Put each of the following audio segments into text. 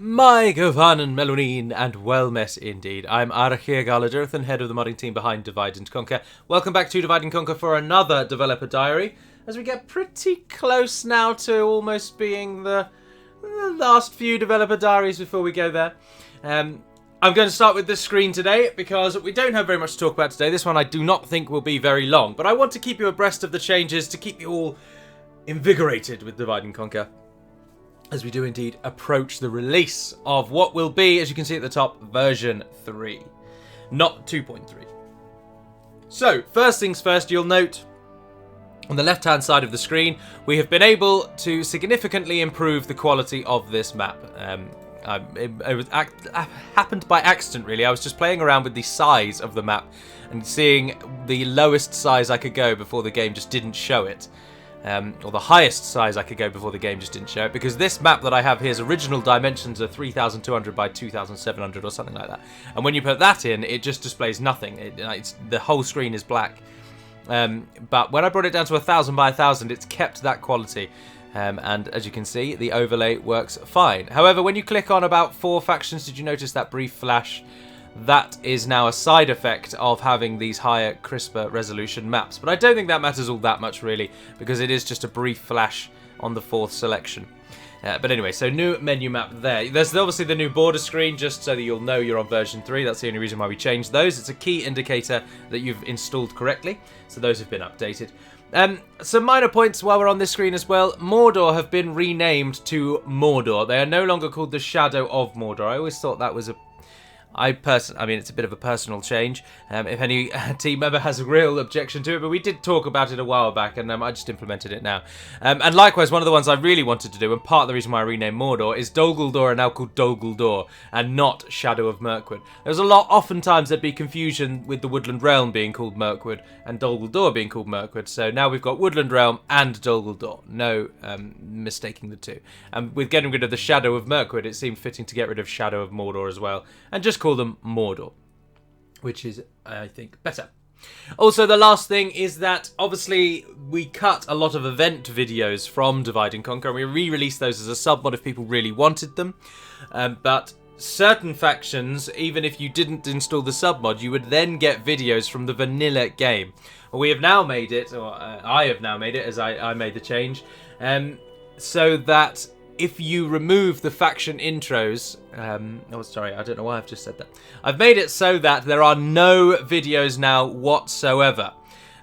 My Govan and Melonin, and well met indeed. I'm Arachir Galadirthan, head of the modding team behind Divide and Conquer. Welcome back to Divide and Conquer for another developer diary, as we get pretty close now to almost being the last few developer diaries before we go there. I'm going to start with this screen today because we don't have very much to talk about today. This one I do not think will be very long, but I want to keep you abreast of the changes to keep you all invigorated with Divide and Conquer, as we do indeed approach the release of what will be, as you can see at the top, version 3, not 2.3. So, first things first, you'll note on the left-hand side of the screen, we have been able to significantly improve the quality of this map. It happened by accident, really. I was just playing around with the size of the map and seeing the lowest size I could go before the game just didn't show it. Or the highest size I could go before the game just didn't show it, because this map that I have here's original dimensions are 3200 by 2700 or something like that, and when you put that in, it just displays nothing. The whole screen is black. But when I brought it down to 1000 by 1000, it's kept that quality, and as you can see, the overlay works fine. However, when you click on about 4 factions, did you notice that brief flash? That is now a side effect of having these higher, crisper resolution maps. But I don't think that matters all that much, really, because it is just a brief flash on the 4th selection. But anyway, so new menu map there. There's obviously the new border screen, just so that you'll know you're on version 3. That's the only reason why we changed those. It's a key indicator that you've installed correctly. So those have been updated. Some minor points while we're on this screen as well. Mordor have been renamed to Mordor. They are no longer called the Shadow of Mordor. I always thought that was I mean, it's a bit of a personal change. If any team member has a real objection to it, but we did talk about it a while back, and I just implemented it now. And likewise, one of the ones I really wanted to do, and part of the reason why I renamed Mordor, is Dol Guldur are now called Dol Guldur, and not Shadow of Mirkwood. There's oftentimes there'd be confusion with the Woodland Realm being called Mirkwood, and Dol Guldur being called Mirkwood. So now we've got Woodland Realm and Dol Guldur. No mistaking the two. And with getting rid of the Shadow of Mirkwood, it seemed fitting to get rid of Shadow of Mordor as well, and just call them Mordor, which is, I think, better. Also, the last thing is that obviously we cut a lot of event videos from Divide and Conquer, and we re-released those as a submod if people really wanted them. But certain factions, even if you didn't install the submod, you would then get videos from the vanilla game. We have now made it, or I have now made it, as I made the change, so that if you remove the faction intros, oh sorry, I don't know why I've just said that. I've made it so that there are no videos now whatsoever.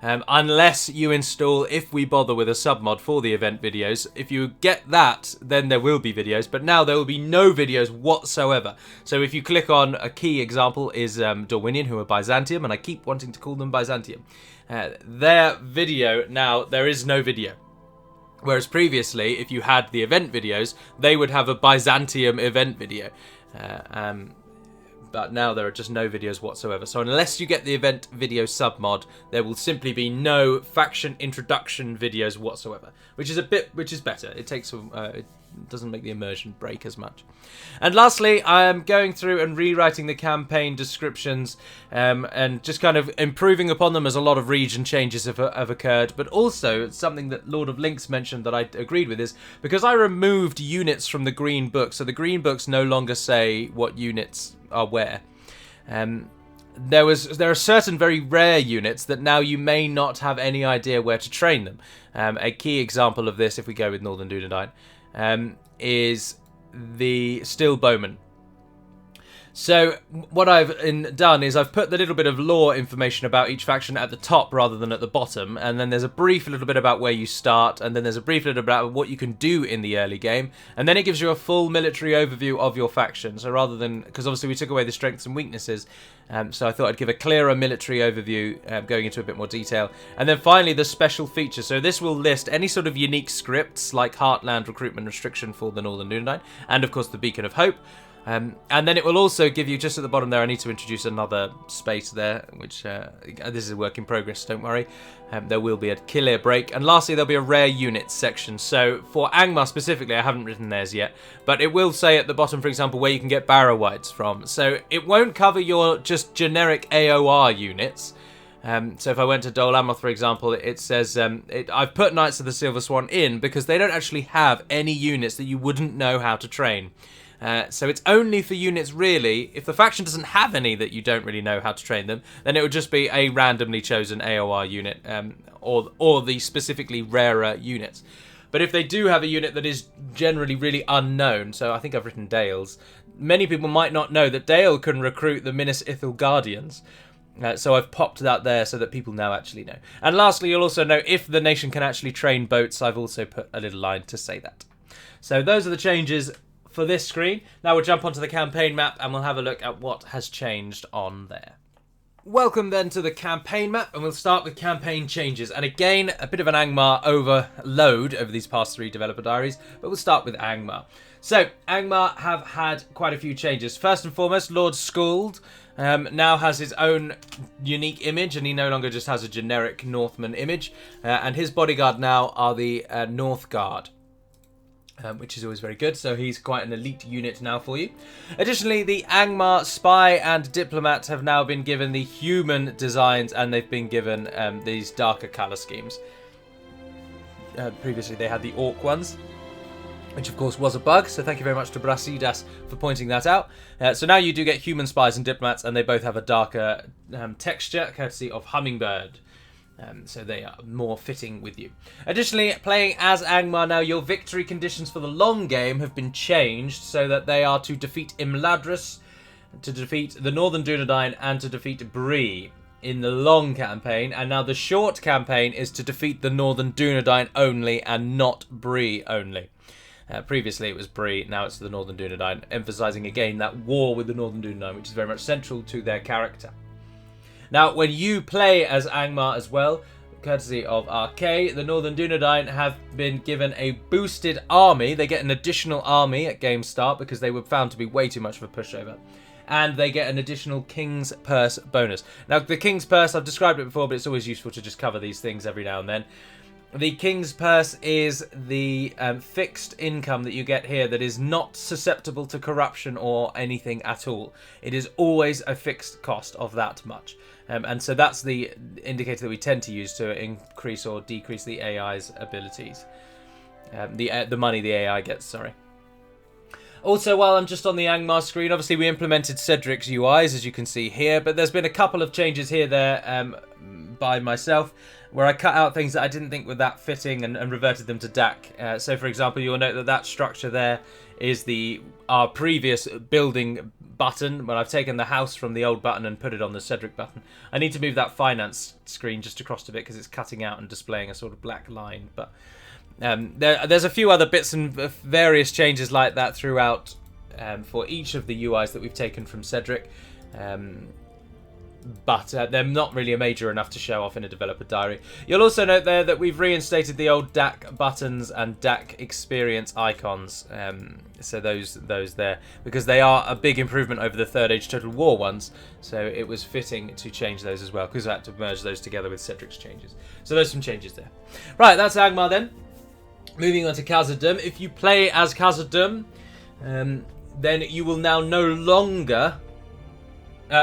Unless you install If We Bother with a submod for the event videos. If you get that, then there will be videos, but now there will be no videos whatsoever. So if you click on, a key example is Dorwinian, who are Byzantium, and I keep wanting to call them Byzantium. Their video, now, there is no video. Whereas previously, if you had the event videos, they would have a Byzantium event video. But now there are just no videos whatsoever. So unless you get the event video submod, there will simply be no faction introduction videos whatsoever, which is better. It takes it doesn't make the immersion break as much. And lastly, I am going through and rewriting the campaign descriptions, and just kind of improving upon them, as a lot of region changes have occurred. But also, something that Lord of Links mentioned that I agreed with is, because I removed units from the green book, so the green books no longer say what units are where. There are certain very rare units that now you may not have any idea where to train them. A key example of this, if we go with Northern Dunedain, is the Steel Bowman. So what I've done is I've put the little bit of lore information about each faction at the top rather than at the bottom, and then there's a brief little bit about where you start, and then there's a brief little bit about what you can do in the early game, and then it gives you a full military overview of your faction. So rather than, because obviously we took away the strengths and weaknesses, so I thought I'd give a clearer military overview, going into a bit more detail. And then finally, the special features. So this will list any sort of unique scripts, like Heartland Recruitment Restriction for the Northern Dunedain, and of course the Beacon of Hope. And then it will also give you, just at the bottom there, I need to introduce another space there, which, this is a work in progress, don't worry. There will be a clear break. And lastly, there'll be a rare units section. So for Angmar specifically, I haven't written theirs yet, but it will say at the bottom, for example, where you can get Barrow-Wights from. So it won't cover your just generic AOR units. So if I went to Dol Amroth, for example, it says, I've put Knights of the Silver Swan in because they don't actually have any units that you wouldn't know how to train. So it's only for units, really. If the faction doesn't have any that you don't really know how to train them, then it would just be a randomly chosen AOR unit, or the specifically rarer units. But if they do have a unit that is generally really unknown, so I think I've written Dale's, many people might not know that Dale can recruit the Minas Ithil Guardians. So I've popped that there so that people now actually know. And lastly, you'll also know if the nation can actually train boats. I've also put a little line to say that. So those are the changes for this screen. Now we'll jump onto the campaign map and we'll have a look at what has changed on there. Welcome then to the campaign map, and we'll start with campaign changes. And again, a bit of an Angmar overload over these past 3 developer diaries, but we'll start with Angmar. So, Angmar have had quite a few changes. First and foremost, Lord Skuld now has his own unique image, and he no longer just has a generic Northman image. And his bodyguard now are the North Guard. Which is always very good, so he's quite an elite unit now for you. Additionally, the Angmar Spy and Diplomat have now been given the human designs, and they've been given these darker colour schemes. Previously they had the Orc ones, which of course was a bug, so thank you very much to Brasidas for pointing that out. So now you do get human spies and diplomats, and they both have a darker texture, courtesy of Hummingbird. So they are more fitting with you. Additionally, playing as Angmar now, your victory conditions for the long game have been changed so that they are to defeat Imladris, to defeat the Northern Dunedain, and to defeat Bree in the long campaign. And now the short campaign is to defeat the Northern Dunedain only and not Bree only. Previously it was Bree, now it's the Northern Dunedain, emphasising again that war with the Northern Dunedain, which is very much central to their character. Now, when you play as Angmar as well, courtesy of RK, the Northern Dunedain have been given a boosted army. They get an additional army at game start because they were found to be way too much of a pushover. And they get an additional King's Purse bonus. Now, the King's Purse, I've described it before, but it's always useful to just cover these things every now and then. The King's Purse is the fixed income that you get here that is not susceptible to corruption or anything at all. It is always a fixed cost of that much. And so that's the indicator that we tend to use to increase or decrease the AI's abilities. The money the AI gets, sorry. Also, while I'm just on the Angmar screen, obviously we implemented Cedric's UIs, as you can see here, but there's been a couple of changes here there by myself, where I cut out things that I didn't think were that fitting and reverted them to DaC. So, for example, you'll note that that structure there is our previous building button. When I've taken the house from the old button and put it on the Cedric button. I need to move that finance screen just across a bit because it's cutting out and displaying a sort of black line. But there's a few other bits and various changes like that throughout for each of the UIs that we've taken from Cedric. But they're not really major enough to show off in a developer diary. You'll also note there that we've reinstated the old DaC buttons and DaC experience icons. So those there, because they are a big improvement over the Third Age Total War ones. So it was fitting to change those as well, because I had to merge those together with Cedric's changes. So there's some changes there. Right, that's Angmar then. Moving on to Khazad-dûm. If you play as Khazad-dûm, then you will now no longer... If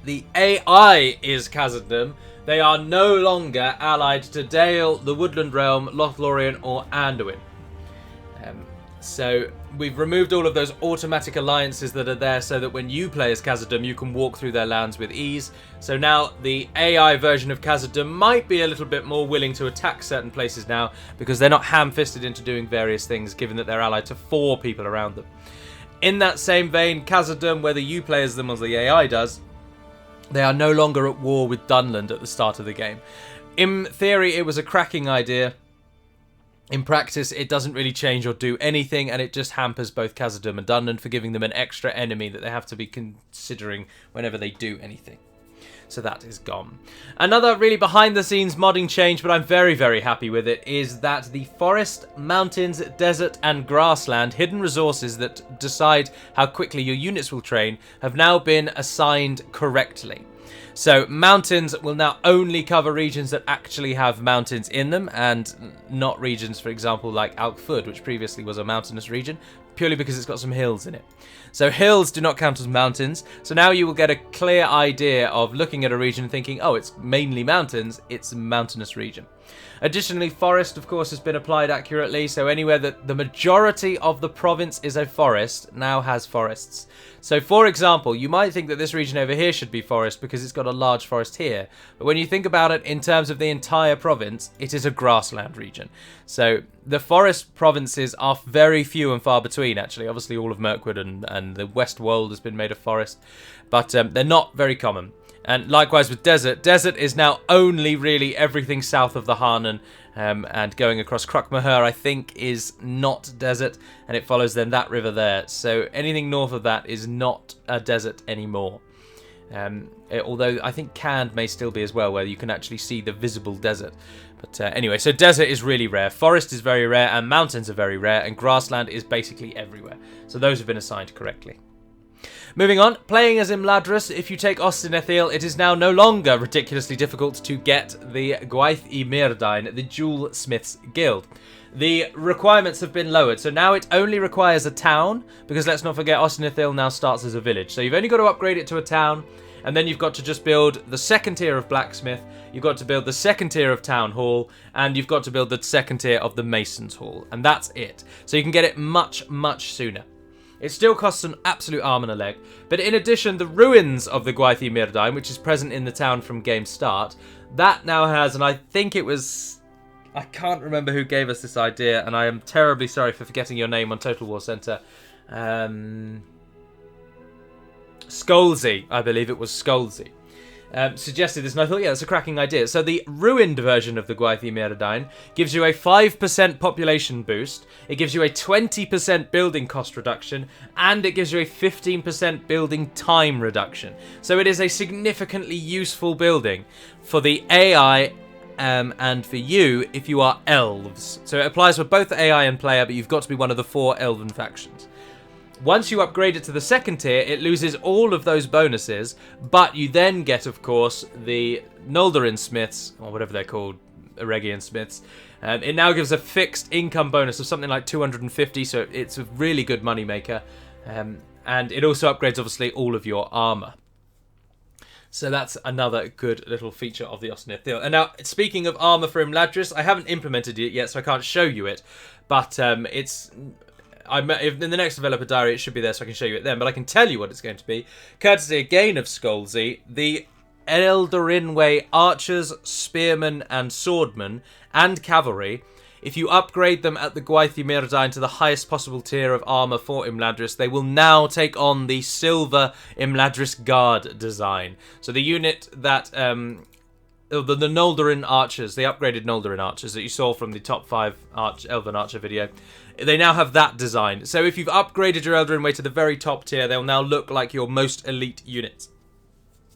the AI is Khazad-dûm, they are no longer allied to Dale, the Woodland Realm, Lothlorien, or Anduin. So we've removed all of those automatic alliances that are there so that when you play as Khazad-dûm, you can walk through their lands with ease. So now the AI version of Khazad-dûm might be a little bit more willing to attack certain places now because they're not ham-fisted into doing various things, given that they're allied to 4 people around them. In that same vein, Khazad-dûm, whether you play as them or the AI does, they are no longer at war with Dunland at the start of the game. In theory, it was a cracking idea. In practice, it doesn't really change or do anything, and it just hampers both Khazad-dûm and Dunland for giving them an extra enemy that they have to be considering whenever they do anything. So that is gone. Another really behind-the-scenes modding change, but I'm very, very happy with it, is that the forest, mountains, desert, and grassland hidden resources that decide how quickly your units will train have now been assigned correctly. So mountains will now only cover regions that actually have mountains in them, and not regions, for example, like Alkfud, which previously was a mountainous region, purely because it's got some hills in it. So hills do not count as mountains, so now you will get a clear idea of looking at a region and thinking, oh, it's mainly mountains, it's a mountainous region. Additionally, forest, of course, has been applied accurately, so anywhere that the majority of the province is a forest now has forests. So, for example, you might think that this region over here should be forest because it's got a large forest here, but when you think about it in terms of the entire province, it is a grassland region. So, the forest provinces are very few and far between, actually. Obviously, all of Mirkwood and the West Wold has been made of forest, but they're not very common. And likewise with desert. Desert is now only really everything south of the Rhun, and going across Croque-Mahur, I think, is not desert, and it follows then that river there. So anything north of that is not a desert anymore. Although I think Cand may still be as well, where you can actually see the visible desert. But anyway, so desert is really rare, forest is very rare, and mountains are very rare, and grassland is basically everywhere. So those have been assigned correctly. Moving on, playing as Imladris, if you take Ostinethiel, it is now no longer ridiculously difficult to get the Gwaith I Myrdain, the Jewel Smith's Guild. The requirements have been lowered, so now it only requires a town, because let's not forget Ostinethiel now starts as a village. So you've only got to upgrade it to a town, and then you've got to just build the second tier of Blacksmith, you've got to build the second tier of Town Hall, and you've got to build the second tier of the Mason's Hall, and that's it. So you can get it much, much sooner. It still costs an absolute arm and a leg, but in addition, the ruins of the Gwaith I Myrdain, which is present in the town from game start, that now has, and I think it was, I can't remember who gave us this idea, and I am terribly sorry for forgetting your name on Total War Center. Skolzy, I believe it was Skolzy. Suggested this, and I thought, yeah, that's a cracking idea. So the ruined version of the Gwaith I Myrdain gives you a 5% population boost, it gives you a 20% building cost reduction, and it gives you a 15% building time reduction. So it is a significantly useful building for the AI and for you if you are elves. So it applies for both AI and player, but you've got to be one of the 4 elven factions. Once you upgrade it to the second tier, it loses all of those bonuses, but you then get, of course, the Noldorin Smiths, or whatever they're called, Eregian Smiths. It now gives a fixed income bonus of something like 250, so it's a really good money maker. And it also upgrades, obviously, all of your armor. So that's another good little feature of the Ostinethiel. And now, speaking of armor for Imladris, I haven't implemented it yet, so I can't show you it, but it's... in the next developer diary, it should be there, so I can show you it then. But I can tell you what it's going to be. Courtesy again of Skolzy, the Eldarinway archers, spearmen, and swordmen, and cavalry. If you upgrade them at the Gwaith I Myrdain to the highest possible tier of armor for Imladris, they will now take on the silver Imladris Guard design. So the unit that the Noldorin archers, the upgraded Noldorin archers that you saw from the top 5 Elven Archer video, they now have that design. So if you've upgraded your Eldarinway to the very top tier, they'll now look like your most elite units.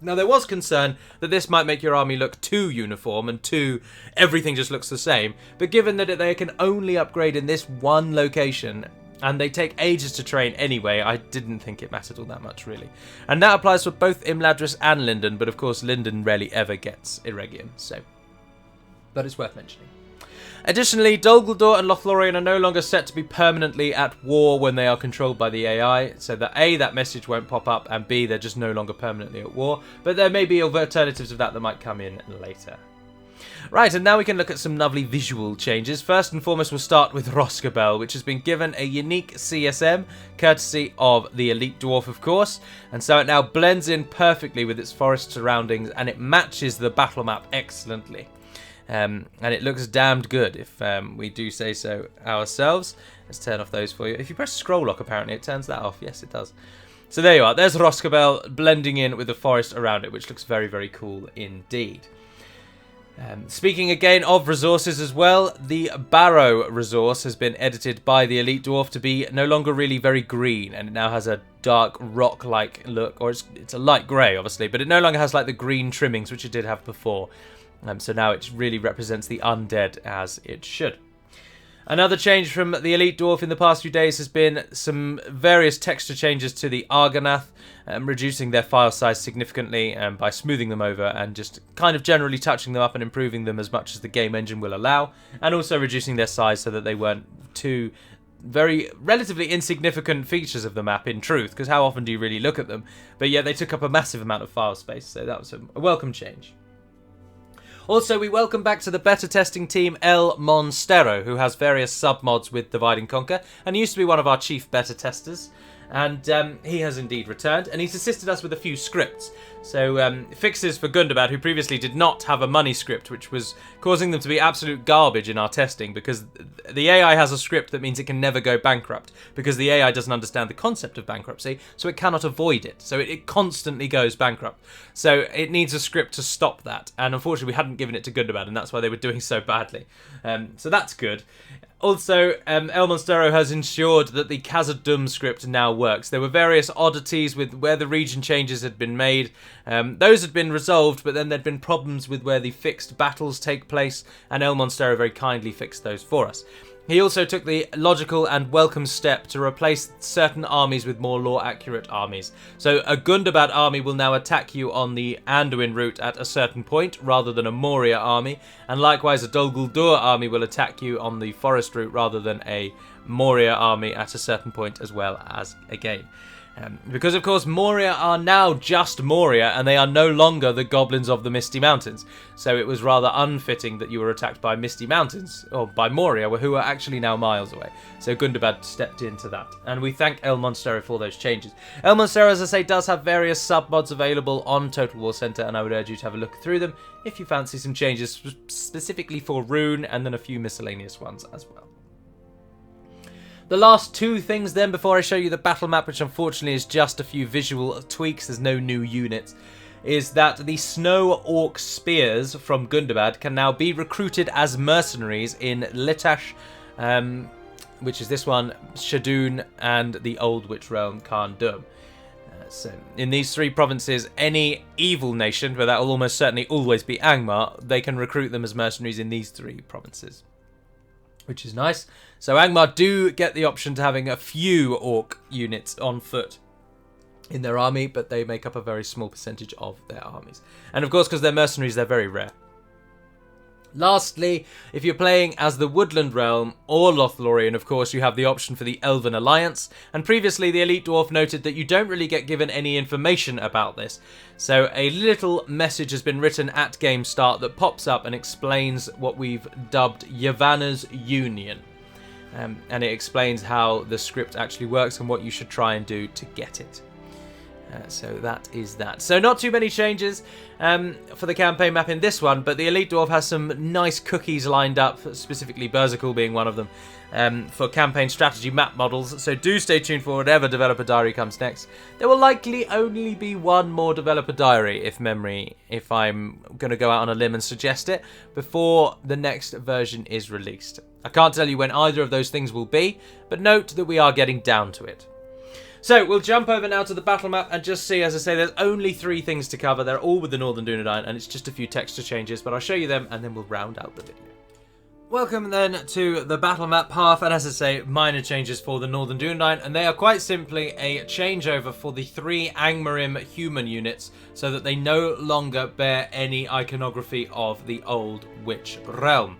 Now, there was concern that this might make your army look too uniform and everything just looks the same. But given that they can only upgrade in this one location, and they take ages to train anyway, I didn't think it mattered all that much, really. And that applies for both Imladris and Linden, but of course Linden rarely ever gets Eregion, so... But it's worth mentioning. Additionally, Dol Guldur and Lothlorien are no longer set to be permanently at war when they are controlled by the AI, so that A, that message won't pop up, and B, they're just no longer permanently at war, but there may be alternatives of that might come in later. Right, and now we can look at some lovely visual changes. First and foremost, we'll start with Rhosgobel, which has been given a unique CSM, courtesy of the Elite Dwarf, of course, and so it now blends in perfectly with its forest surroundings, and it matches the battle map excellently. And it looks damned good, if we do say so ourselves. Let's turn off those for you. If you press scroll lock, apparently, it turns that off. Yes, it does. So there you are. There's Rhosgobel blending in with the forest around it, which looks very, very cool indeed. Speaking again of resources as well, the Barrow resource has been edited by the Elite Dwarf to be no longer really very green, and it now has a dark rock-like look, or it's a light grey, obviously, but it no longer has like the green trimmings which it did have before. So now it really represents the undead as it should. Another change from the Elite Dwarf in the past few days has been some various texture changes to the Argonath, reducing their file size significantly by smoothing them over and just kind of generally touching them up and improving them as much as the game engine will allow, and also reducing their size so that they weren't too relatively insignificant features of the map in truth, because how often do you really look at them? But yeah, they took up a massive amount of file space, so that was a welcome change. Also, we welcome back to the beta testing team Monstero, who has various submods with Divide and Conquer, and he used to be one of our chief beta testers. And he has indeed returned, and he's assisted us with a few scripts. So fixes for Gundabad, who previously did not have a money script, which was causing them to be absolute garbage in our testing, because the AI has a script that means it can never go bankrupt, because the AI doesn't understand the concept of bankruptcy, so it cannot avoid it. So it constantly goes bankrupt. So it needs a script to stop that, and unfortunately we hadn't given it to Gundabad, and that's why they were doing so badly. So that's good. Also, Monstero has ensured that the Khazad-dûm script now works. There were various oddities with where the region changes had been made. Those had been resolved, but then there'd been problems with where the fixed battles take place, and Monstero very kindly fixed those for us. He also took the logical and welcome step to replace certain armies with more lore-accurate armies. So a Gundabad army will now attack you on the Anduin route at a certain point, rather than a Moria army, and likewise a Dol Guldur army will attack you on the forest route rather than a Moria army at a certain point as well as again. Because, of course, Moria are now just Moria, and they are no longer the goblins of the Misty Mountains. So it was rather unfitting that you were attacked by Misty Mountains, or by Moria, who are actually now miles away. So Gundabad stepped into that. And we thank Monstero for those changes. Monstero, as I say, does have various submods available on Total War Center, and I would urge you to have a look through them if you fancy some changes specifically for Rhun, and then a few miscellaneous ones as well. The last two things then before I show you the battle map, which unfortunately is just a few visual tweaks, there's no new units, is that the Snow Orc Spears from Gundabad can now be recruited as mercenaries in Litash, which is this one, Shadun, and the Old Witch Realm, Khazad-dûm. So in these three provinces, any evil nation, but that will almost certainly always be Angmar, they can recruit them as mercenaries in these three provinces, which is nice. So Angmar do get the option to having a few orc units on foot in their army, but they make up a very small percentage of their armies. And of course, because they're mercenaries, they're very rare. Lastly, if you're playing as the Woodland Realm or Lothlorien, of course, you have the option for the Elven Alliance. And previously, the Elite Dwarf noted that you don't really get given any information about this. So a little message has been written at game start that pops up and explains what we've dubbed Yavanna's Union. And it explains how the script actually works and what you should try and do to get it. So that is that. So not too many changes for the campaign map in this one, but the Elite Dwarf has some nice cookies lined up, specifically Berserkle being one of them, for campaign strategy map models. So do stay tuned for whatever developer diary comes next. There will likely only be one more developer diary, if I'm going to go out on a limb and suggest it, before the next version is released. I can't tell you when either of those things will be, but note that we are getting down to it. So, we'll jump over now to the battle map and just see, as I say, there's only three things to cover. They're all with the Northern Dunedain, and it's just a few texture changes, but I'll show you them, and then we'll round out the video. Welcome, then, to the battle map half, and as I say, minor changes for the Northern Dunedain, and they are quite simply a changeover for the three Angmarim human units, so that they no longer bear any iconography of the Old Witch Realm.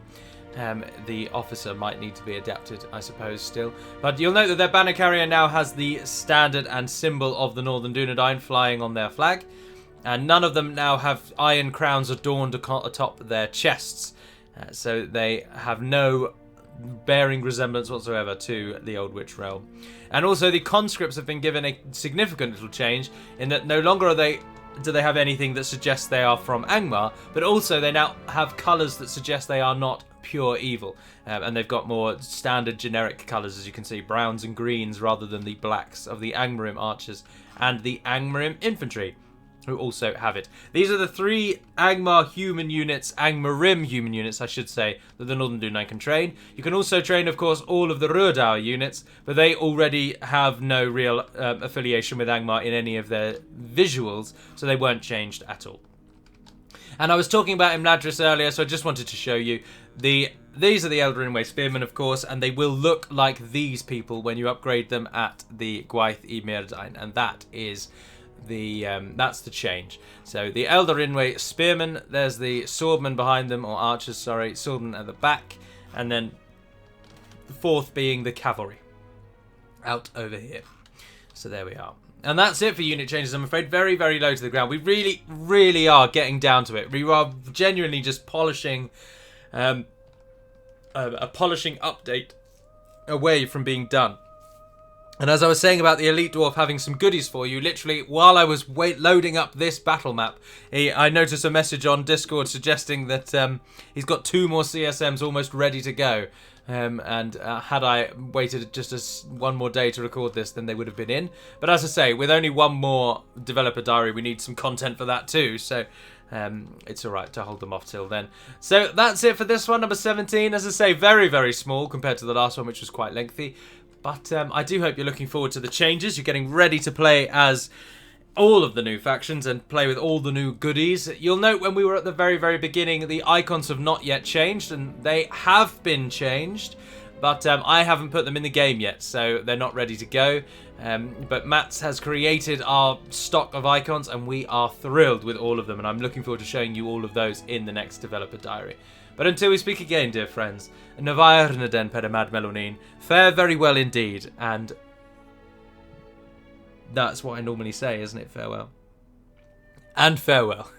The officer might need to be adapted, I suppose, still. But you'll note that their banner carrier now has the standard and symbol of the Northern Dunedain flying on their flag. And none of them now have iron crowns adorned atop their chests. So they have no bearing resemblance whatsoever to the Old Witch Realm. And also the conscripts have been given a significant little change in that no longer do they have anything that suggests they are from Angmar, but also they now have colours that suggest they are not pure evil, and they've got more standard generic colours, as you can see, browns and greens rather than the blacks of the Angmarim archers and the Angmarim infantry, who also have it. These are the three Angmarim human units, I should say, that the Northern Dunedain can train. You can also train, of course, all of the Rhudaur units, but they already have no real affiliation with Angmar in any of their visuals, so they weren't changed at all. And I was talking about Imladris earlier, so I just wanted to show you these are the Eldarin Spearmen, of course, and they will look like these people when you upgrade them at the Gwaith y Myrdain, and that is that's the change. So the Eldarin Spearmen, there's the swordmen behind them, or archers, sorry, swordmen at the back, and then the fourth being the cavalry out over here. So there we are. And that's it for unit changes, I'm afraid. Very, very low to the ground. We really, really are getting down to it. We are genuinely just polishing a polishing update away from being done. And as I was saying about the Elite Dwarf having some goodies for you, literally, while I was loading up this battle map, I noticed a message on Discord suggesting that he's got 2 more CSMs almost ready to go. And had I waited just one more day to record this, then they would have been in. But as I say, with only 1 more developer diary, we need some content for that too. So it's alright to hold them off till then. So that's it for this one, number 17. As I say, very, very small compared to the last one, which was quite lengthy. But I do hope you're looking forward to the changes. You're getting ready to play as all of the new factions and play with all the new goodies. You'll note when we were at the very, very beginning, the icons have not yet changed, and they have been changed, but I haven't put them in the game yet, so they're not ready to go. But Mats has created our stock of icons, and we are thrilled with all of them, and I'm looking forward to showing you all of those in the next developer diary. But until we speak again, dear friends, Navairna den Pedamad Melonin, fare very well indeed, and that's what I normally say, isn't it? Farewell. And farewell.